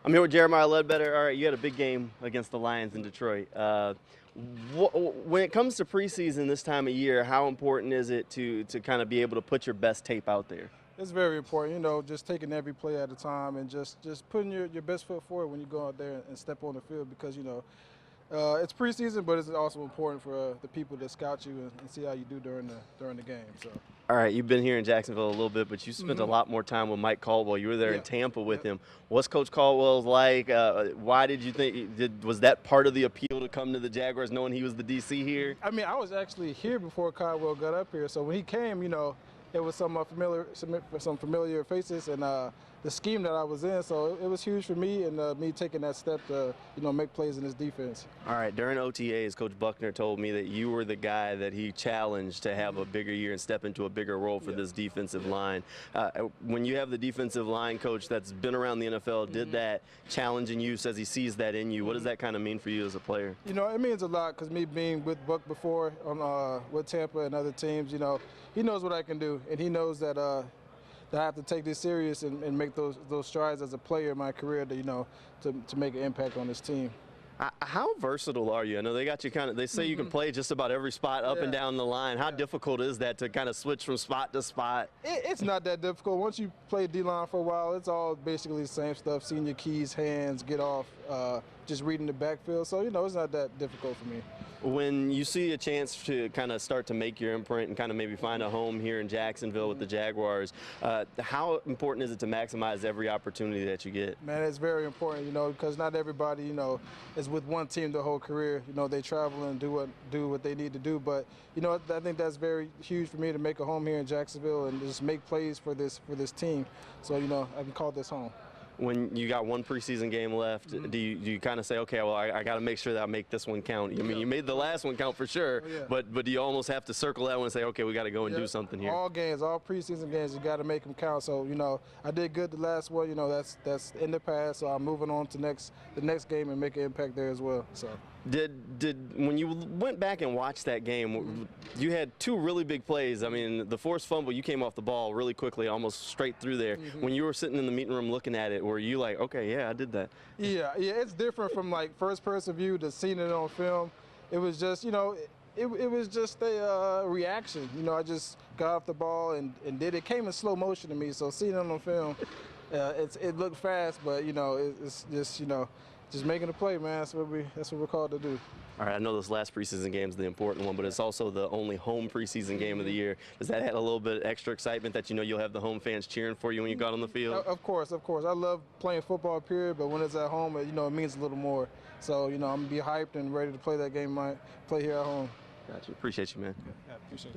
I'm here with Jeremiah Ledbetter. All right, you had a big game against the Lions in Detroit. When it comes to preseason this time of year, how important is it to kind of be able to put your best tape out there? It's very important, just taking every play at a time and just putting your best foot forward when you go out there and step on the field because, it's preseason, but it's also important for the people that scout you and see how you do during the game. So. All right, you've been here in Jacksonville a little bit, but you spent a lot more time with Mike Caldwell. You were there in Tampa with him. What's Coach Caldwell's like? Why did you think was that part of the appeal to come to the Jaguars, knowing he was the DC here? I mean, I was actually here before Caldwell got up here, so when he came, it was some familiar faces and the scheme that I was in. So it was huge for me and me taking that step to make plays in this defense. All right, during OTAs, Coach Buckner told me that you were the guy that he challenged to have a bigger year and step into a bigger role for this defensive line. When you have the defensive line coach that's been around the NFL, did that challenging you, says he sees that in you. What does that kind of mean for you as a player? It means a lot because me being with Buck before with Tampa and other teams, he knows what I can do, and he knows that I have to take this serious and make those strides as a player in my career to make an impact on this team. How versatile are you? I know they got you they say you can play just about every spot up and down the line. How difficult is that to kind of switch from spot to spot? It's not that difficult. Once you play D-line for a while, it's all basically the same stuff, seeing your keys, hands, get off, just reading the backfield. So, it's not that difficult for me. When you see a chance to kind of start to make your imprint and kind of maybe find a home here in Jacksonville with the Jaguars, how important is it to maximize every opportunity that you get? Man, it's very important, because not everybody, is with one team their whole career. They travel and do what they need to do. But, I think that's very huge for me to make a home here in Jacksonville and just make plays for this team. So, I can call this home. When you got one preseason game left, do you kind of say, okay, well, I got to make sure that I make this one count? I mean, you made the last one count for sure, but do you almost have to circle that one and say, okay, we got to go and do something here? All games, all preseason games, you got to make them count. So, I did good the last one. That's in the past. So I'm moving on to the next game and make an impact there as well. So. Did when you went back and watched that game, you had two really big plays. I mean, the forced fumble, you came off the ball really quickly, almost straight through there. When you were sitting in the meeting room looking at it, were you like, okay, yeah, I did that? Yeah, it's different from like first-person view to seeing it on film. It was just, it was just a reaction. I just got off the ball and did it. It came in slow motion to me, so seeing it on film, it looked fast, but it's just just making a play, man. That's what we're called to do. All right, I know this last preseason game is the important one, but it's also the only home preseason game of the year. Does that add a little bit of extra excitement that you'll have the home fans cheering for you when you got on the field? Of course. I love playing football, period, but when it's at home, it means a little more. So, I'm going to be hyped and ready to play that game, play here at home. Gotcha. Appreciate you, man. Yeah, appreciate you.